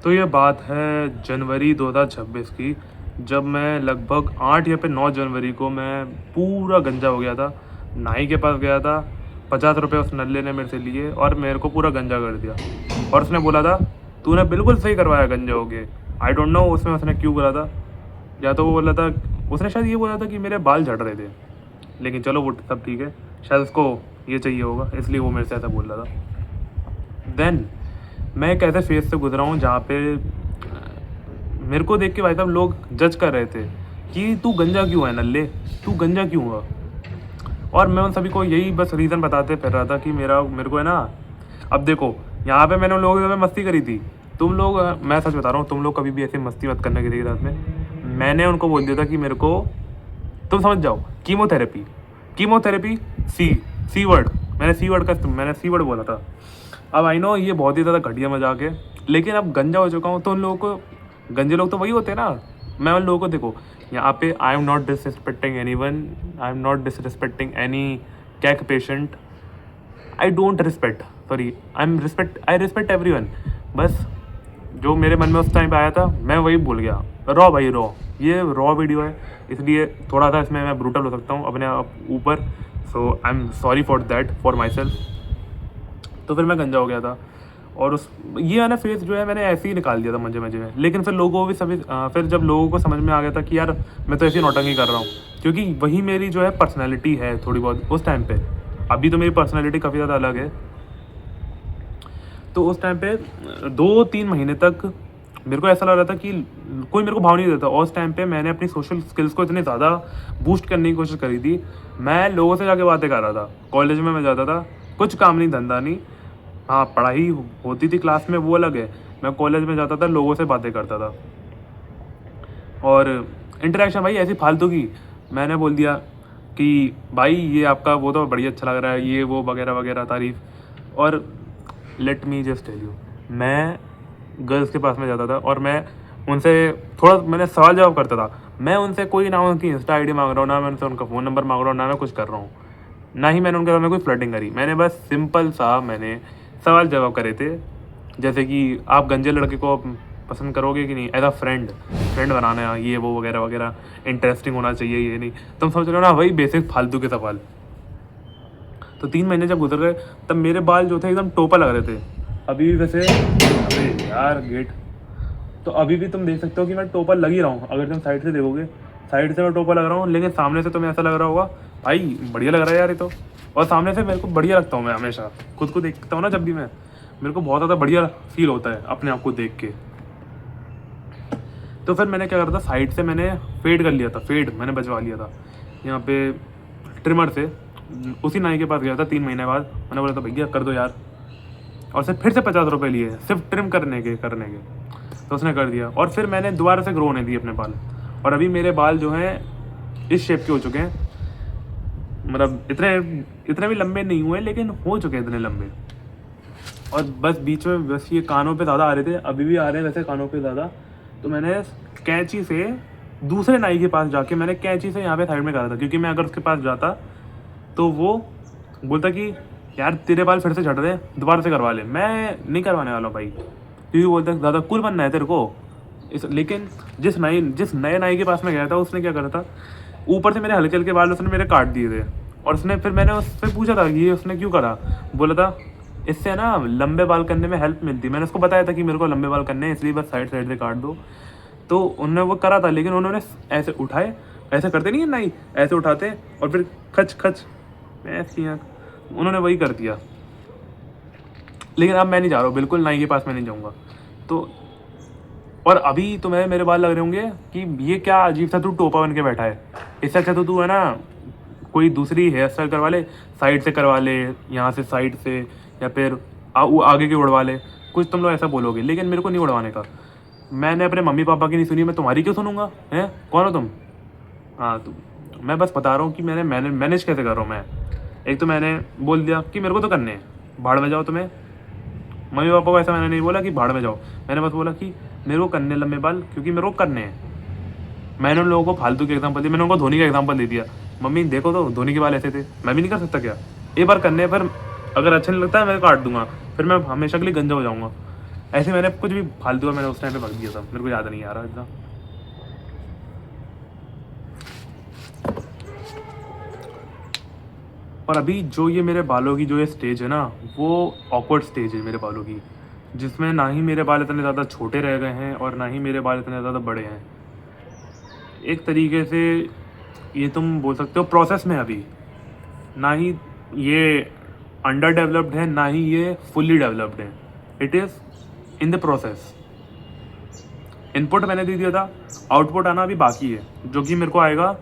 तो ये बात है जनवरी 2026 की, जब मैं लगभग 8 या फिर 9 जनवरी को मैं पूरा गंजा हो गया था। नाई के पास गया था, 50 रुपये उस नल्ले ने मेरे से लिए और मेरे को पूरा गंजा कर दिया। और उसने बोला था, तूने बिल्कुल सही करवाया गंजा हो के। आई डोंट नो उसमें उसने क्यों बोला था। या तो वो बोला था, उसने शायद ये बोला था कि मेरे बाल झड़ रहे थे, लेकिन चलो वो सब ठीक है। शायद उसको ये चाहिए होगा, इसलिए वो मेरे से ऐसा बोल रहा था। देन मैं एक ऐसे फेज़ से गुज़रा हूँ जहाँ पे मेरे को देख के भाई साहब लोग जज कर रहे थे कि तू गंजा क्यों है नल्ले, तू गंजा क्यों हुआ। और मैं उन सभी को यही बस रीज़न बताते फिर रहा था कि मेरे को है ना, अब देखो यहाँ पे मैंने उन लोगों के साथ मस्ती करी थी। तुम लोग, मैं सच बता रहा हूँ, तुम लोग कभी भी ऐसी मस्ती मत करना किसी के साथ में। मैंने उनको बोल दिया था कि मेरे को, तुम समझ जाओ, कीमोथेरेपी, कीमोथेरेपी, सी वर्ड, मैंने सी वर्ड बोला था। अब आई नो ये बहुत ही ज़्यादा घटिया मजाक है, लेकिन अब गंजा हो चुका हूँ तो उन लोगों को, गंजे लोग तो वही होते हैं ना। मैं उन लोगों को देखो यहाँ पे, I am not disrespecting anyone, I am not disrespecting any cake patient, I don't respect, sorry, I respect everyone. बस जो मेरे मन में उस टाइम पे आया था मैं वही बोल गया। रॉ भाई रॉ, ये रॉ वीडियो है, इसलिए थोड़ा सा इसमें मैं ब्रूटल हो सकता हूँ अपने आप ऊपर। So I am sorry for that, for myself. तो फिर मैं गंजा हो गया था और उस ये वाला फेस जो है मैंने ऐसे ही निकाल दिया था मजे मजे में। लेकिन फिर लोगों को भी सभी फिर जब लोगों को समझ में आ गया था कि यार मैं तो ऐसी नौटंकी कर रहा हूँ, क्योंकि वही मेरी जो है पर्सनैलिटी है थोड़ी बहुत उस टाइम पे। अभी तो मेरी पर्सनैलिटी काफ़ी ज़्यादा अलग है। तो उस टाइम पे 2-3 महीने तक मेरे को ऐसा लग रहा था कि कोई मेरे को भाव नहीं देता। और उस टाइम पे मैंने अपनी सोशल स्किल्स को इतनी ज़्यादा बूस्ट करने की कोशिश करी थी। मैं लोगों से जाके बातें कर रहा था, कॉलेज में मैं जाता था, कुछ काम नहीं धंधा नहीं। हाँ, पढ़ाई होती थी क्लास में, वो अलग है। मैं कॉलेज में जाता था, लोगों से बातें करता था और इंटरेक्शन भाई ऐसी फालतू की। मैंने बोल दिया कि भाई ये आपका वो तो बढ़िया अच्छा लग रहा है, ये वो वगैरह वगैरह तारीफ। और let me just tell you, मैं गर्ल्स के पास में जाता था और मैं उनसे थोड़ा मैंने सवाल जवाब करता था। मैं उनसे कोई ना उनकी इंस्टा आईडी मांग रहा हूँ, ना मैं उनसे उनका फ़ोन नंबर मांग रहा हूँ, ना मैं कुछ कर रहा हूँ, ना ही मैंने उनके साथ में कोई फ्लर्टिंग करी। मैंने बस सिंपल सा मैंने सवाल जवाब करे थे, जैसे कि आप गंजे लड़के को पसंद करोगे कि नहीं, एज अ फ्रेंड बनाना है, ये वो वगैरह वगैरह, इंटरेस्टिंग होना चाहिए, ये नहीं, तुम समझ रहे हो ना, वही बेसिक फालतू के सवाल। तो 3 महीने जब गुजर गए तब मेरे बाल जो थे एकदम टोपा लग रहे थे। अभी भी वैसे, अबे यार गेट, तो अभी भी तुम देख सकते हो कि मैं टोपा लग ही रहा हूँ। अगर तुम साइड से देखोगे, साइड से मैं टोपा लग रहा हूँ, लेकिन सामने से तुम्हें ऐसा लग रहा होगा भाई बढ़िया लग रहा है यार ये तो। और सामने से मेरे को बढ़िया लगता हूँ, मैं हमेशा खुद को देखता हूँ ना, जब भी मैं, मेरे को बहुत ज़्यादा बढ़िया फील होता है अपने आप को देख के। तो फिर मैंने क्या करा था, साइड से मैंने फेड कर लिया था, फेड मैंने बचवा लिया था यहाँ पे ट्रिमर से। उसी नाई के पास गया था 3 महीने बाद, मैंने बोला था भैया कर दो यार, और फिर से 50 रुपये लिए सिर्फ ट्रिम करने के। तो उसने कर दिया और फिर मैंने दोबारा से ग्रो होने दिए अपने बाल। और अभी मेरे बाल जो हैं इस शेप के हो चुके हैं, मतलब इतने भी लंबे नहीं हुए, लेकिन हो चुके हैं इतने लंबे। और बस बीच में बस ये कानों पे ज़्यादा आ रहे थे, अभी भी आ रहे हैं वैसे कानों पे ज़्यादा। तो मैंने कैंची से दूसरे नाई के पास जाके मैंने कैंची से यहाँ पे साइड में करा था, क्योंकि मैं अगर उसके पास जाता तो वो बोलता कि यार तेरे बाल फिर से झड़ रहे हैं, दोबारा से करवा ले। मैं नहीं करवाने वाला हूँ भाई, क्योंकि बोलता है ज़्यादा कूल बनना है तेरे को। लेकिन जिस नए नाई के पास में गया था, उसने क्या करा था, ऊपर से मेरे हल्के हल्के बाल उसने मेरे काट दिए थे। और उसने फिर मैंने उससे पूछा था कि ये उसने क्यों करा। बोला था इससे ना लंबे बाल करने में हेल्प मिलती है। मैंने उसको बताया था कि मेरे को लंबे बाल करने हैं, इसलिए बस साइड साइड से काट दो। तो उन्होंने वो करा था, लेकिन उन्होंने ऐसे उठाए, ऐसे करते नहीं है नाई, ऐसे उठाते और फिर खच खच, ऐसी आँख, उन्होंने वही कर दिया। लेकिन अब मैं नहीं जा रहा हूँ, बिल्कुल नाई के पास मैं नहीं जाऊँगा। तो और अभी तुम्हें मेरे बाल लग रहे होंगे कि ये क्या अजीब सा तू टोपा बन के बैठा है, इससे अच्छा तो तू है ना कोई दूसरी हेयर स्टाइल करवा ले, साइड से करवा ले, यहाँ से साइड से, या फिर वो आगे की उड़वा ले। कुछ तुम लोग ऐसा बोलोगे, लेकिन मेरे को नहीं उड़वाने का। मैंने अपने मम्मी पापा की नहीं सुनी, मैं तुम्हारी क्यों सुनूंगा? हैं, कौन हो तुम? हाँ, तो मैं बस बता रहा हूँ कि मैंने मैनेज कैसे कर रहा हूँ मैं। एक तो मैंने बोल दिया कि मेरे को तो करने हैं, भाड़ में जाओ तुम्हें। मम्मी पापा को ऐसा मैंने नहीं बोला कि भाड़ में जाओ, मैंने बस बोला कि मेरे को करने लंबे बाल, क्योंकि मेरे को करने हैं। मैंने उन लोगों को फालतू के एग्जांपल दिए, मैंने उनको धोनी का एग्जांपल दे दिया। मम्मी देखो तो धोनी के बाल ऐसे थे, मैं भी नहीं कर सकता क्या? एक बार करने पर अगर अच्छा नहीं लगता है मैं काट दूंगा, फिर मैं हमेशा के लिए गंजा हो जाऊँगा। ऐसे मैंने कुछ भी फालतू का मैंने उस टाइम पे भग दिया था, मेरे को याद नहीं आ रहा इतना। और अभी जो ये मेरे बालों की जो ये स्टेज है ना, वो ऑकवर्ड स्टेज है मेरे बालों की, जिसमें ना ही मेरे बाल इतने ज़्यादा छोटे रह गए हैं और ना ही मेरे बाल इतने ज़्यादा बड़े हैं। एक तरीके से ये तुम बोल सकते हो प्रोसेस में अभी, ना ही ये अंडर डेवलप्ड है ना ही ये फुल्ली डेवलप्ड है, it is in the process. Input मैंने दे दिया था, आउटपुट आना अभी बाकी है, जो कि मेरे को आएगा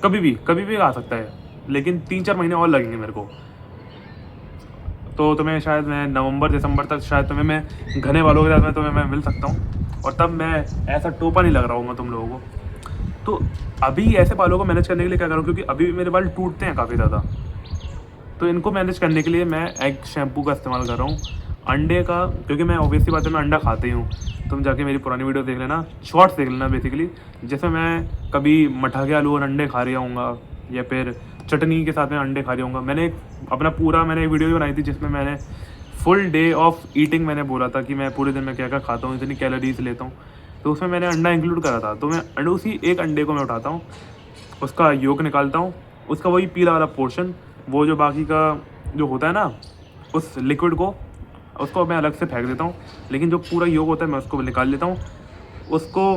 कभी भी आ सकता है, लेकिन 3-4 महीने और लगेंगे मेरे को। तो तुम्हें शायद मैं नवंबर दिसंबर तक शायद तुम्हें मैं घने बालों के साथ में तुम्हें मैं मिल सकता हूँ, और तब मैं ऐसा टोपा नहीं लग रहा हूँ मैं तुम लोगों को। तो अभी ऐसे बालों को मैनेज करने के लिए क्या करूँ, क्योंकि अभी भी मेरे बाल टूटते हैं काफ़ी ज़्यादा, तो इनको मैनेज करने के लिए मैं एग शैम्पू का इस्तेमाल कर रहा हूँ, अंडे का, क्योंकि मैं ऑब्वियसली बात है मैं अंडा खाते ही हूँ। तुम जाके मेरी पुरानी वीडियो देख लेना, शॉर्ट्स देख लेना बेसिकली, जैसे मैं कभी मठा के आलू और अंडे खा रहा हूँगा या फिर चटनी के साथ में अंडे खा रहा हूँगा। मैंने एक वीडियो भी बनाई थी जिसमें मैंने फुल डे ऑफ ईटिंग मैंने बोला था कि मैं पूरे दिन में क्या क्या खाता हूँ, इतनी कैलोरीज लेता हूँ, तो उसमें मैंने अंडा इंक्लूड करा था। तो मैं उसी एक अंडे को मैं उठाता हूँ, उसका योक निकालता हूँ, उसका वही पीला वाला पोर्शन, वो जो बाकी का जो होता है ना उस लिक्विड को, उसको मैं अलग से फेंक देता हूँ, लेकिन जो पूरा योग होता है मैं उसको निकाल लेता हूँ, उसको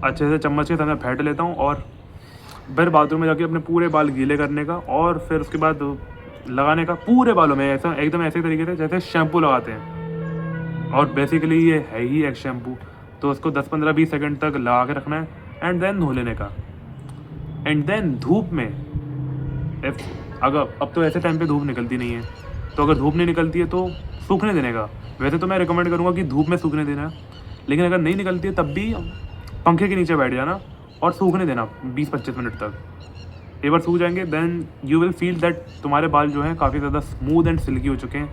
अच्छे से चम्मच के साथ मैं फेंट लेता हूँ, और फिर बाथरूम में जाके अपने पूरे बाल गीले करने का, और फिर उसके बाद लगाने का पूरे बालों में, ऐसा एकदम ऐसे तरीके से जैसे शैम्पू लगाते हैं। और बेसिकली ये है ही एक शैम्पू, तो उसको 10-15-20 सेकंड तक लगा के रखना है, एंड देन धो लेने का। एंड देन धूप में, अगर अब तो ऐसे टाइम पे धूप निकलती नहीं है, तो अगर धूप नहीं निकलती है तो सूखने देने का। वैसे तो मैं रिकमेंड करूँगा कि धूप में सूखने देना, लेकिन अगर नहीं निकलती है तब भी पंखे के नीचे बैठ जाना और सूखने देना 20-25 मिनट तक। एक बार सूख जाएंगे then you will feel that तुम्हारे बाल जो हैं काफ़ी ज़्यादा स्मूथ एंड सिल्की हो चुके हैं,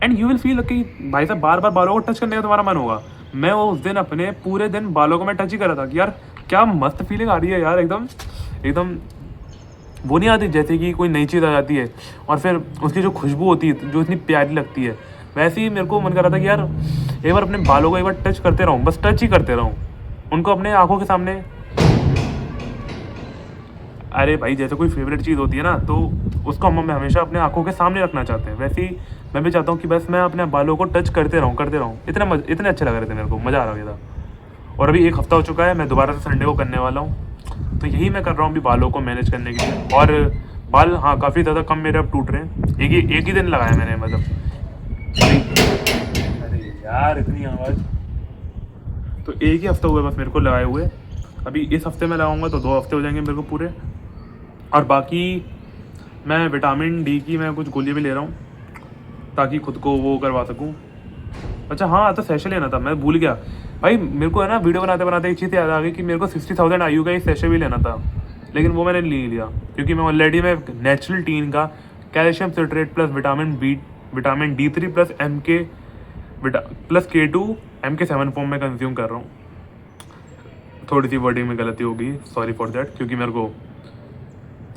एंड यू विल फील कि भाई साहब बार बार बालों को टच करने का तुम्हारा मन होगा। मैं वो उस दिन अपने पूरे दिन बालों को मैं टच ही कर रहा था कि यार क्या मस्त फीलिंग आ रही है यार, एकदम वो नहीं आती जैसे कि कोई नई चीज़ आ जाती है और फिर उसकी जो खुशबू होती है जो इतनी प्यारी लगती है, वैसे ही मेरे को मन कर रहा था कि यार एक बार अपने बालों को एक बार टच करते रहूँ, बस टच ही करते रहूँ उनको अपने आंखों के सामने। अरे भाई जैसे कोई फेवरेट चीज़ होती है ना, तो उसको हम हमेशा अपने आंखों के सामने रखना चाहते हैं, वैसे ही मैं भी चाहता हूँ कि बस मैं अपने बालों को टच करते रहूँ। इतने अच्छे लग रहे थे मेरे को, मज़ा आ रहा था। और अभी 1 हफ्ता हो चुका है, मैं दोबारा से संडे को करने वाला हूँ, तो यही मैं कर रहा हूँ अभी बालों को मैनेज करने के लिए। और बाल हाँ काफ़ी ज़्यादा कम मेरे अब टूट रहे हैं, एक ही दिन लगाया मैंने, मतलब अरे यार इतनी आवाज़। तो 1 ही हफ्ता हुआ बस मेरे को लगाए हुए, अभी इस हफ्ते में लगाऊंगा तो 2 हफ्ते हो जाएंगे मेरे को पूरे। और बाकी मैं विटामिन डी की मैं कुछ गोली भी ले रहा हूँ ताकि खुद को वो करवा सकूँ। अच्छा हाँ, तो सेशन लेना था, मैं भूल गया भाई। मेरे को है ना वीडियो बनाते बनाते एक चीज़ याद आ गई कि मेरे को 60,000 IU का एक सेशन भी लेना था, लेकिन वो मैंने नहीं लिया क्योंकि मैं ऑलरेडी मैं नेचुरल टीन का calcium citrate plus vitamin D3 plus MK plus K2 MK7 form में कंज्यूम कर रहा हूँ। थोड़ी सी वर्डिंग में गलती होगी, सॉरी फॉर दैट, क्योंकि मेरे को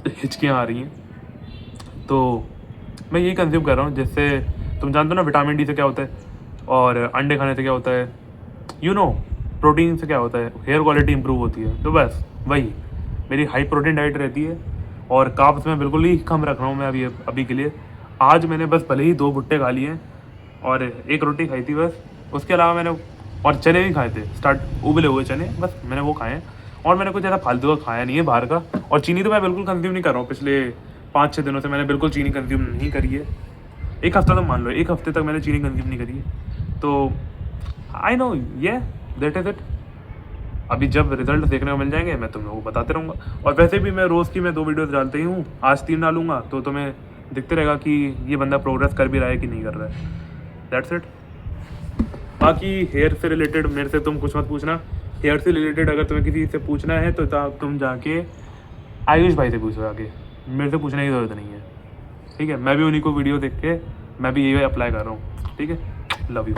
हिचकियाँ आ रही हैं, तो मैं यही कंज्यूम कर रहा हूँ। जिससे तुम जानते हो ना विटामिन डी से क्या होता है, और अंडे खाने से क्या होता है, प्रोटीन से क्या होता है, हेयर क्वालिटी इंप्रूव होती है। तो बस वही मेरी हाई प्रोटीन डाइट रहती है, और कार्ब्स में बिल्कुल ही कम रख रहा हूँ मैं अभी के लिए। आज मैंने बस भले ही 2 भुट्टे खा लिए और 1 रोटी खाई थी बस, उसके अलावा मैंने और चने भी खाए थे, उबले हुए चने, बस मैंने वो खाए हैं। और मैंने कुछ ज़्यादा फालतू का खाया नहीं है बाहर का। और चीनी तो मैं बिल्कुल कंज्यूम नहीं कर रहा हूँ, पिछले 5-6 दिनों से मैंने बिल्कुल चीनी कंज्यूम नहीं करी है। 1 हफ्ता तो मान लो, 1 हफ्ते तक मैंने चीनी कंज्यूम नहीं करी है। तो आई नो ये दैट इज़ इट। अभी जब रिजल्ट देखने को मिल जाएंगे मैं तुम लोगों को बताते रहूँगा। और वैसे भी मैं रोज़ की 2 वीडियोस डालते ही हूँ, आज 3 डालूंगा, तो तुम्हें दिखते रहेगा कि ये बंदा प्रोग्रेस कर भी रहा है कि नहीं कर रहा है। That's it. बाकी हेयर से रिलेटेड मेरे से तुम कुछ मत पूछना। हेयर से रिलेटेड अगर तुम्हें किसी से पूछना है तो तुम जाके आयुष भाई से पूछो, आगे मेरे से पूछने की ज़रूरत नहीं है, ठीक है। मैं भी उन्हीं को वीडियो देख के मैं भी यही अप्लाई कर रहा हूँ, ठीक है। Love you.